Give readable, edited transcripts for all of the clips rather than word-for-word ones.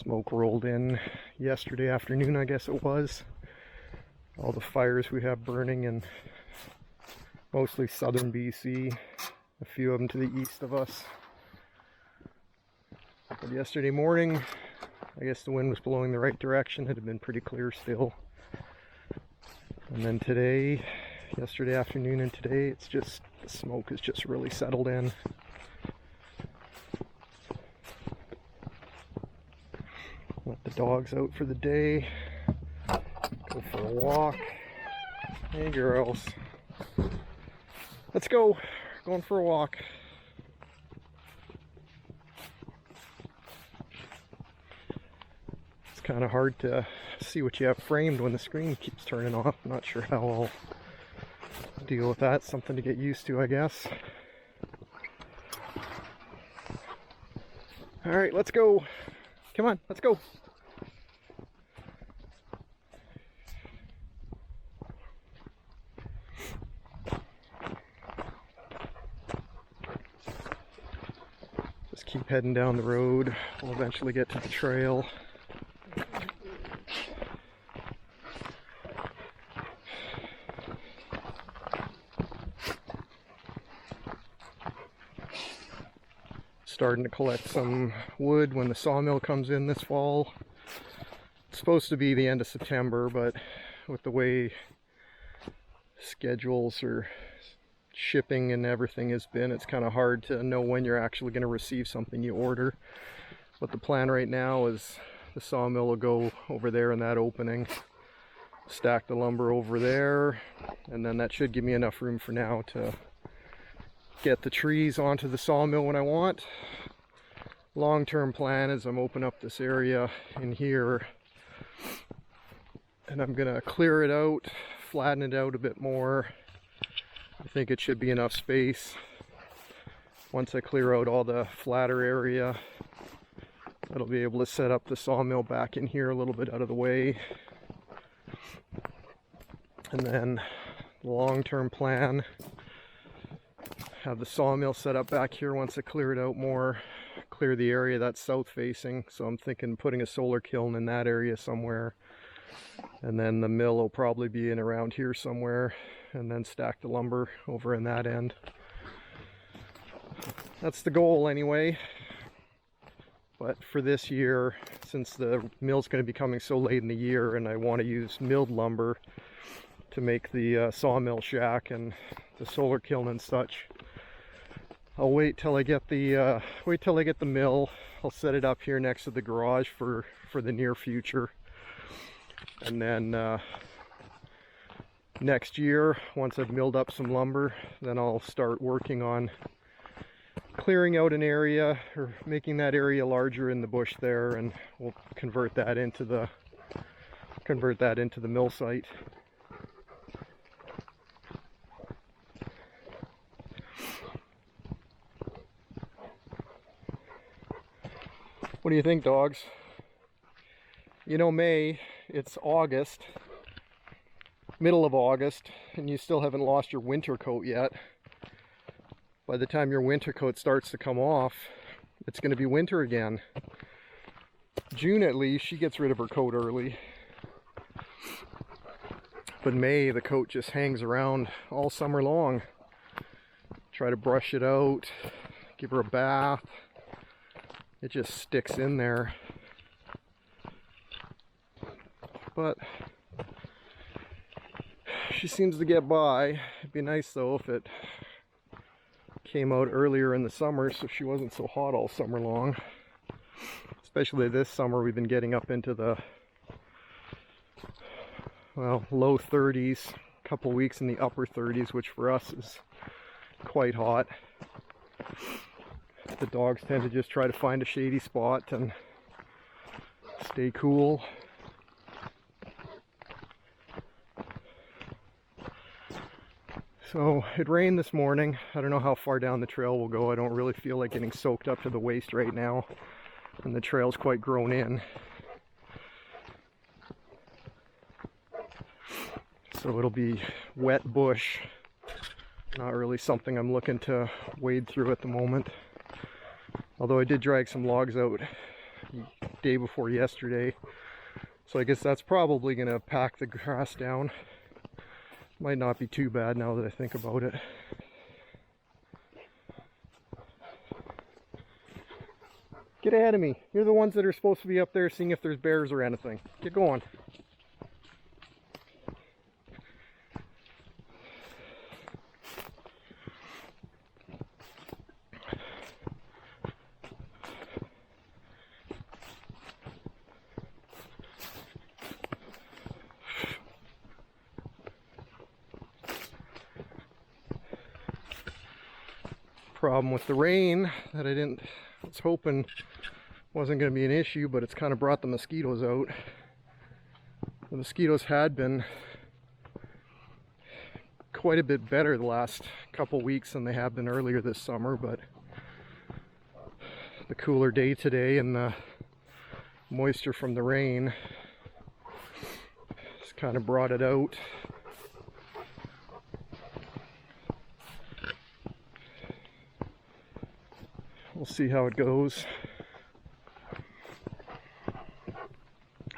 Smoke rolled in yesterday afternoon, I guess it was. All the fires we have burning in mostly southern BC, a few of them to the east of us. But yesterday morning, I guess the wind was blowing the right direction. It had been pretty clear still. And then today, yesterday afternoon and today, it's just, the smoke has just really settled in. Let the dogs out for the day. Go for a walk. Hey girls. Let's go. Going for a walk. It's kind of hard to see what you have framed when the screen keeps turning off. I'm not sure how I'll deal with that. Something to get used to, I guess. Alright, let's go. Come on, let's go. Just keep heading down the road. We'll eventually get to the trail. Starting to collect some wood when the sawmill comes in this fall. It's supposed to be the end of September, but with the way schedules or shipping and everything has been, it's kind of hard to know when you're actually going to receive something you order. But the plan right now is the sawmill will go over there in that opening, stack the lumber over there, and then that should give me enough room for now to get the trees onto the sawmill when I want. Long-term plan is I'm open up this area in here and I'm gonna clear it out, flatten it out a bit more. I think it should be enough space. Once I clear out all the flatter area, I'll be able to set up the sawmill back in here a little bit out of the way. And then the long-term plan, have the sawmill set up back here once I clear it out more, clear the area that's south facing. So I'm thinking putting a solar kiln in that area somewhere, and then the mill will probably be in around here somewhere, and then stack the lumber over in that end. That's the goal anyway. But for this year, since the mill's going to be coming so late in the year and I want to use milled lumber to make the sawmill shack and the solar kiln and such, I'll wait till I get the mill. I'll set it up here next to the garage for the near future, and then next year, once I've milled up some lumber, then I'll start working on clearing out an area or making that area larger in the bush there, and we'll convert that into the mill site. What do you think, dogs? You know, May, it's August, middle of August, and you still haven't lost your winter coat yet. By the time your winter coat starts to come off, it's going to be winter again. June, at least, she gets rid of her coat early. But May, the coat just hangs around all summer long. Try to brush it out, give her a bath. It just sticks in there. But she seems to get by. It'd be nice though if it came out earlier in the summer so she wasn't so hot all summer long. Especially this summer, we've been getting up into the, well, low 30s, a couple weeks in the upper 30s, which for us is quite hot. The dogs tend to just try to find a shady spot and stay cool. So it rained this morning. I don't know how far down the trail we'll go. I don't really feel like getting soaked up to the waist right now, and the trail's quite grown in. So it'll be wet bush. Not really something I'm looking to wade through at the moment. Although I did drag some logs out day before yesterday. So I guess that's probably going to pack the grass down. Might not be too bad now that I think about it. Get ahead of me. You're the ones that are supposed to be up there seeing if there's bears or anything. Get going. Problem with the rain that I was hoping wasn't going to be an issue, but it's kind of brought the mosquitoes out. The mosquitoes had been quite a bit better the last couple weeks than they have been earlier this summer, but the cooler day today and the moisture from the rain has kind of brought it out. We'll see how it goes.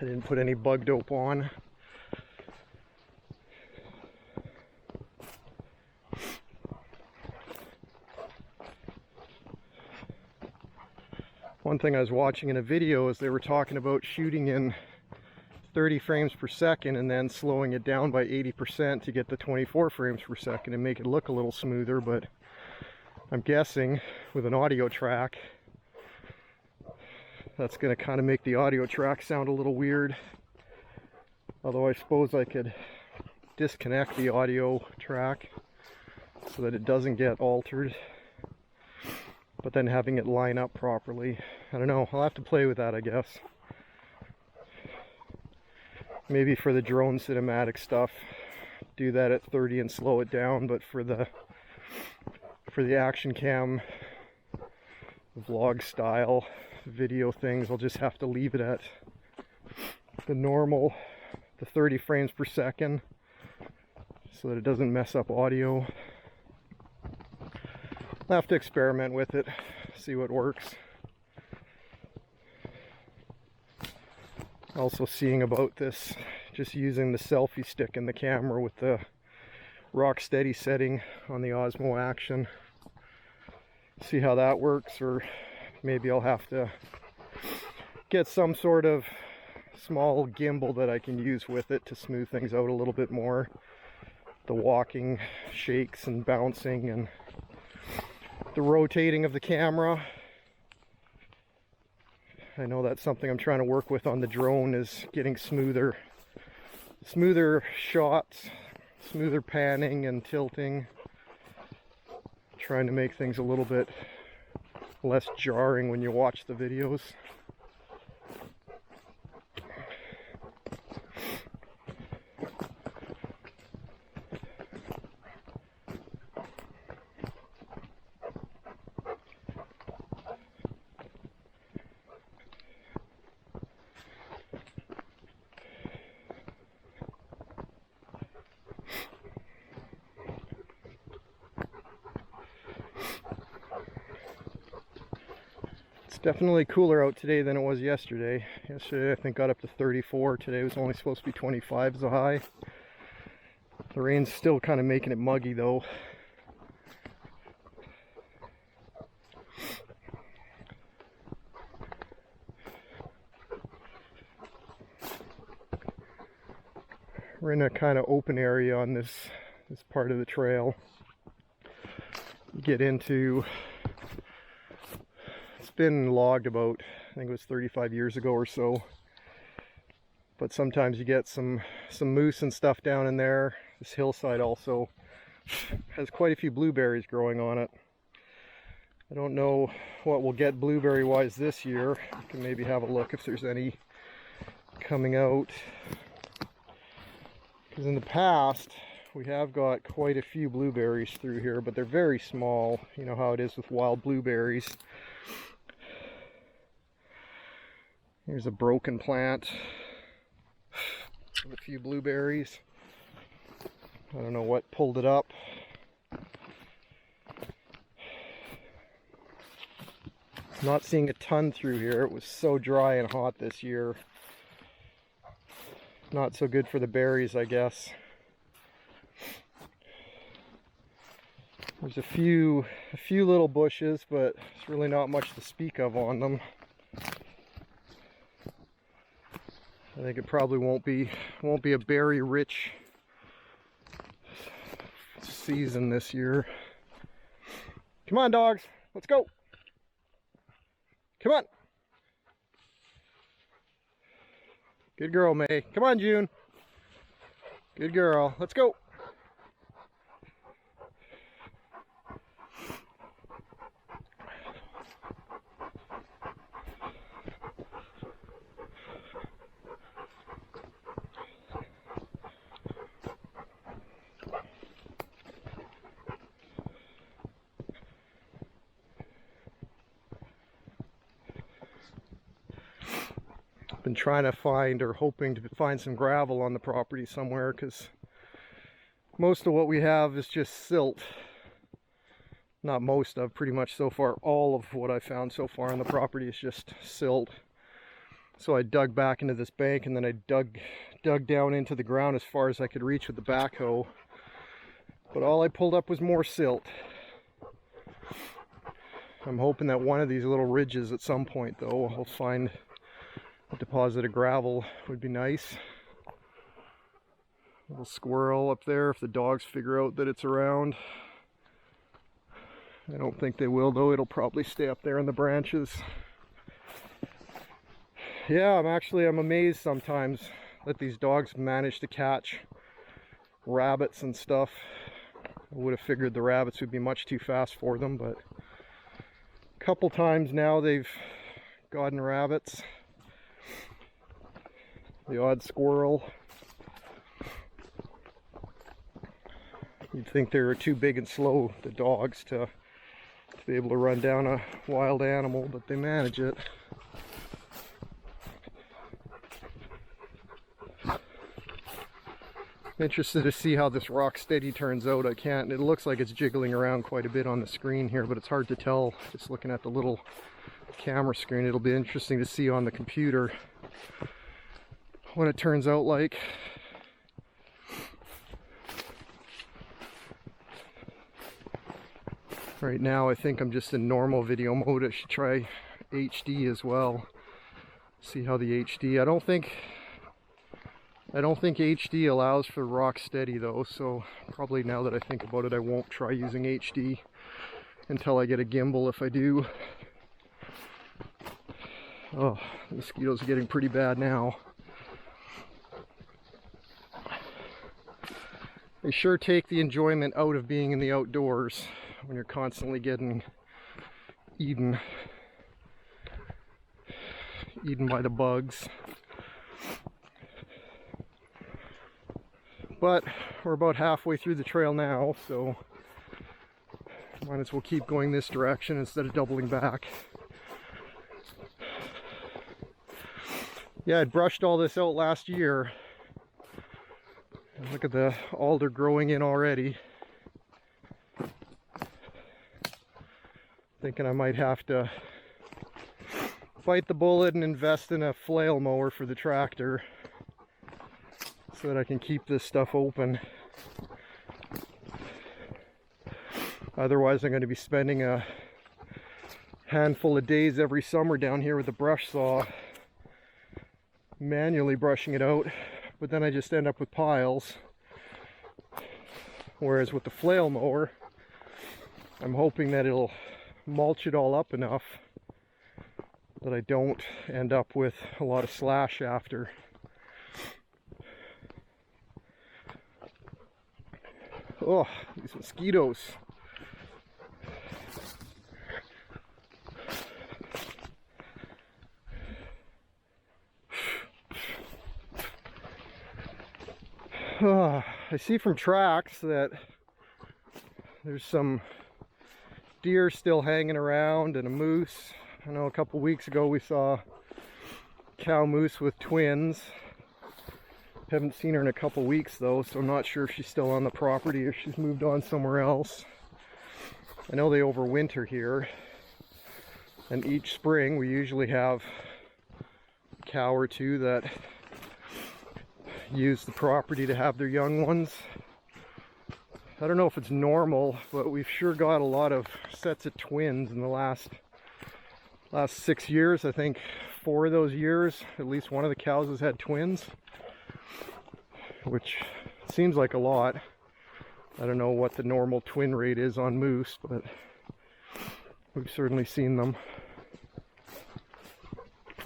I didn't put any bug dope on. One thing I was watching in a video is they were talking about shooting in 30 frames per second and then slowing it down by 80% to get to 24 frames per second and make it look a little smoother, but I'm guessing with an audio track, that's going to kind of make the audio track sound a little weird. Although I suppose I could disconnect the audio track so that it doesn't get altered, but then having it line up properly. I don't know, I'll have to play with that, I guess. Maybe for the drone cinematic stuff, do that at 30 and slow it down, but for the action cam vlog style video things, I'll just have to leave it at the normal, the 30 frames per second, so that it doesn't mess up audio. I'll have to experiment with it, see what works. Also seeing about this, just using the selfie stick in the camera with the rock steady setting on the Osmo Action. See how that works, or maybe I'll have to get some sort of small gimbal that I can use with it to smooth things out a little bit more. The walking shakes and bouncing and the rotating of the camera. I know that's something I'm trying to work with on the drone, is getting smoother shots, smoother panning and tilting. Trying to make things a little bit less jarring when you watch the videos. Definitely cooler out today than it was yesterday. Yesterday I think got up to 34. Today was only supposed to be 25 as a high. The rain's still kind of making it muggy though. We're in a kind of open area on this part of the trail. You get into, it's been logged about, I think it was 35 years ago or so, but sometimes you get some moose and stuff down in there. This hillside also has quite a few blueberries growing on it. I don't know what we'll get blueberry wise this year. We can maybe have a look if there's any coming out, because in the past we have got quite a few blueberries through here, but they're very small. You know how it is with wild blueberries. Here's a broken plant with a few blueberries. I don't know what pulled it up. Not seeing a ton through here. It was so dry and hot this year. Not so good for the berries, I guess. There's a few little bushes, but there's really not much to speak of on them. I think it probably won't be a berry rich season this year. Come on, dogs, let's go. Come on. Good girl, May. Come on, June. Good girl. Let's go. Been trying to find, or hoping to find, some gravel on the property somewhere, because most of what we have is just silt. Not most of, pretty much so far, all of what I found so far on the property is just silt. So I dug back into this bank, and then I dug down into the ground as far as I could reach with the backhoe. But all I pulled up was more silt. I'm hoping that one of these little ridges at some point, though, I'll find a deposit of gravel. Would be nice. Little squirrel up there, if the dogs figure out that it's around. I don't think they will, though. It'll probably stay up there in the branches. Yeah, I'm amazed sometimes that these dogs manage to catch rabbits and stuff. I would have figured the rabbits would be much too fast for them, but a couple times now they've gotten rabbits. The odd squirrel. You'd think they were too big and slow, the dogs, to be able to run down a wild animal, but they manage it. Interested to see how this rock steady turns out. It looks like it's jiggling around quite a bit on the screen here, but it's hard to tell just looking at the little camera screen. It'll be interesting to see on the computer what it turns out like. Right now I think I'm just in normal video mode. I should try HD as well. See how the HD, I don't think HD allows for rock steady though, so probably now that I think about it, I won't try using HD until I get a gimbal if I do. Oh, the mosquitoes are getting pretty bad now. They sure take the enjoyment out of being in the outdoors when you're constantly getting eaten by the bugs. But we're about halfway through the trail now, so might as well keep going this direction instead of doubling back. Yeah, I'd brushed all this out last year. Look at the alder growing in already. Thinking I might have to bite the bullet and invest in a flail mower for the tractor so that I can keep this stuff open. Otherwise I'm going to be spending a handful of days every summer down here with the brush saw manually brushing it out, but then I just end up with piles. Whereas with the flail mower, I'm hoping that it'll mulch it all up enough that I don't end up with a lot of slash after. Oh, these mosquitoes. I see from tracks that there's some deer still hanging around and a moose. I know a couple weeks ago we saw cow moose with twins. Haven't seen her in a couple weeks though, so I'm not sure if she's still on the property or she's moved on somewhere else. I know they overwinter here. And each spring we usually have a cow or two that use the property to have their young ones. I don't know if it's normal, but we've sure got a lot of sets of twins in the last 6 years. I think 4 of those years, at least one of the cows has had twins, which seems like a lot. I don't know what the normal twin rate is on moose, but we've certainly seen them.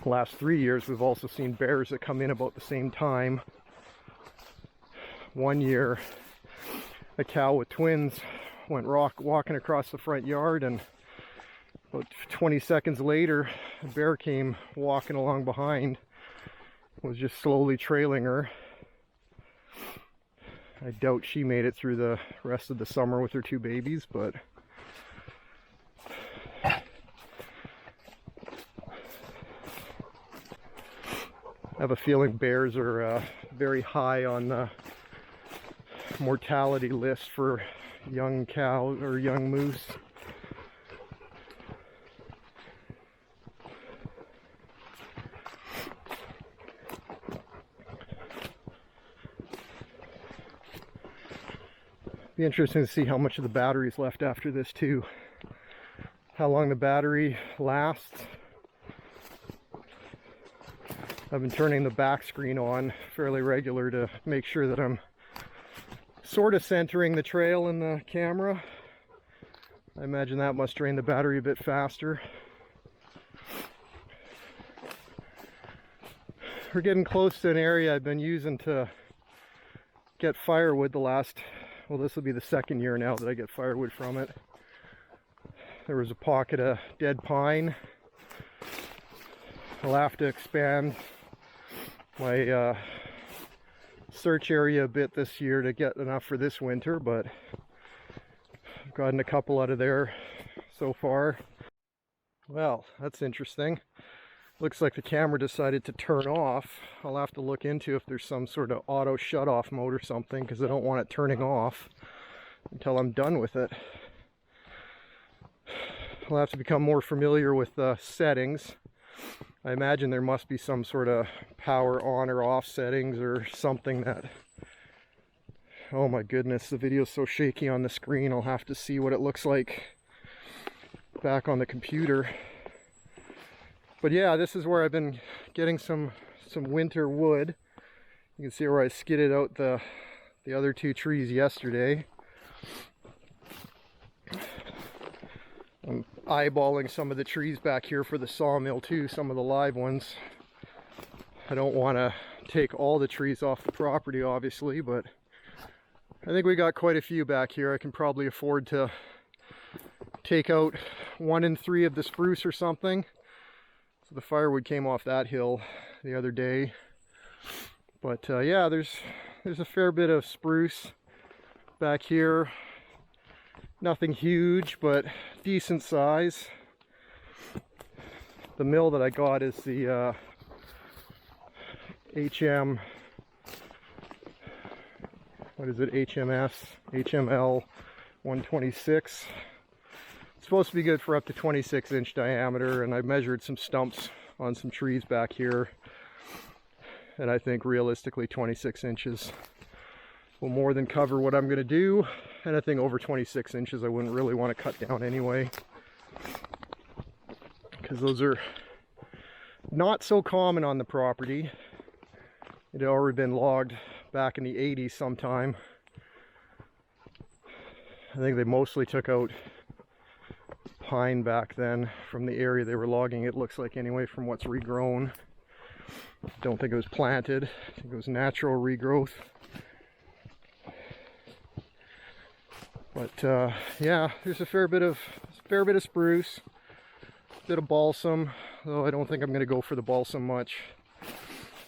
The last 3 years, we've also seen bears that come in about the same time. One year, a cow with twins went walking across the front yard, and about 20 seconds later, a bear came walking along behind, was just slowly trailing her. I doubt she made it through the rest of the summer with her 2 babies, but I have a feeling bears are very high on the mortality list for young cows or young moose. Be interesting to see how much of the battery is left after this too. How long the battery lasts. I've been turning the back screen on fairly regular to make sure that I'm sort of centering the trail in the camera. I imagine that must drain the battery a bit faster. We're getting close to an area I've been using to get firewood the last, well, this will be the 2nd year now that I get firewood from it. There was a pocket of dead pine. I'll have to expand my search area a bit this year to get enough for this winter, but I've gotten a couple out of there so far. Well, that's interesting. Looks like the camera decided to turn off. I'll have to look into if there's some sort of auto shut-off mode or something, because I don't want it turning off until I'm done with it. I'll have to become more familiar with the settings. I imagine there must be some sort of power on or off settings or something that... Oh my goodness, the video's so shaky on the screen. I'll have to see what it looks like back on the computer. But yeah, this is where I've been getting some winter wood. You can see where I skidded out the other 2 trees yesterday. I'm eyeballing some of the trees back here for the sawmill too, some of the live ones. I don't want to take all the trees off the property, obviously, but I think we got quite a few back here. I can probably afford to take out 1 in 3 of the spruce or something. So the firewood came off that hill the other day. But yeah, there's a fair bit of spruce back here. Nothing huge, but decent size. The mill that I got is the HML 126. It's supposed to be good for up to 26-inch diameter, and I measured some stumps on some trees back here, and I think realistically 26 inches will more than cover what I'm going to do. Anything over 26 inches I wouldn't really want to cut down anyway, because those are not so common on the property. It had already been logged back in the 80s sometime. I think they mostly took out pine back then from the area they were logging, it looks like, anyway, from what's regrown. Don't think it was planted. I think it was natural regrowth. But yeah, there's a fair bit of spruce, a bit of balsam, though I don't think I'm going to go for the balsam much.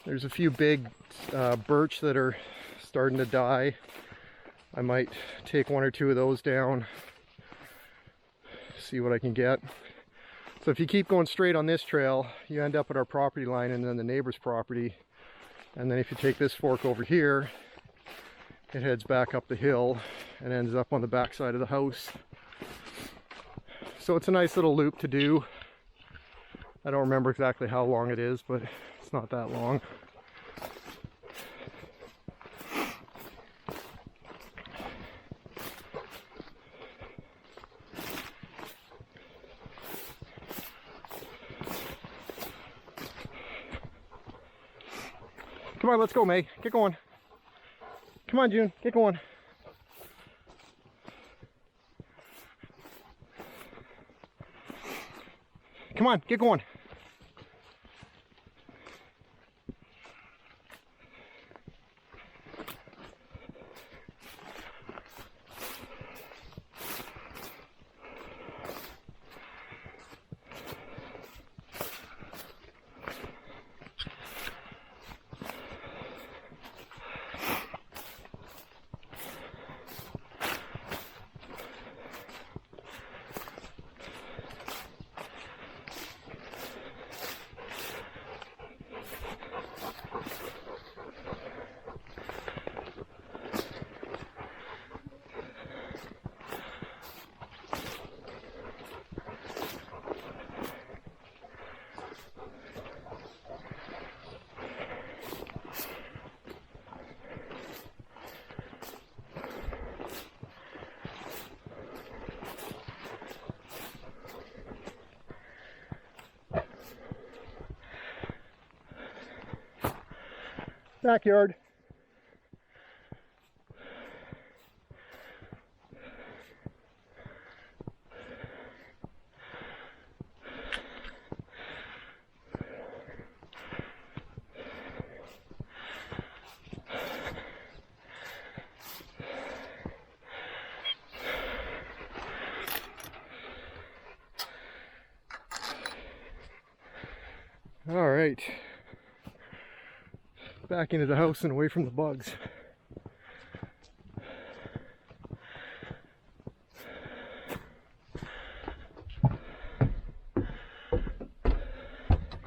There's a few big birch that are starting to die. I might take 1 or 2 of those down, see what I can get. So if you keep going straight on this trail, you end up at our property line and then the neighbor's property. And then if you take this fork over here, it heads back up the hill and ends up on the back side of the house. So it's a nice little loop to do. I don't remember exactly how long it is, but it's not that long. Come on, let's go, May. Get going. Come on, June. Get going. Come on, get going. Backyard. All right. Back into the house and away from the bugs.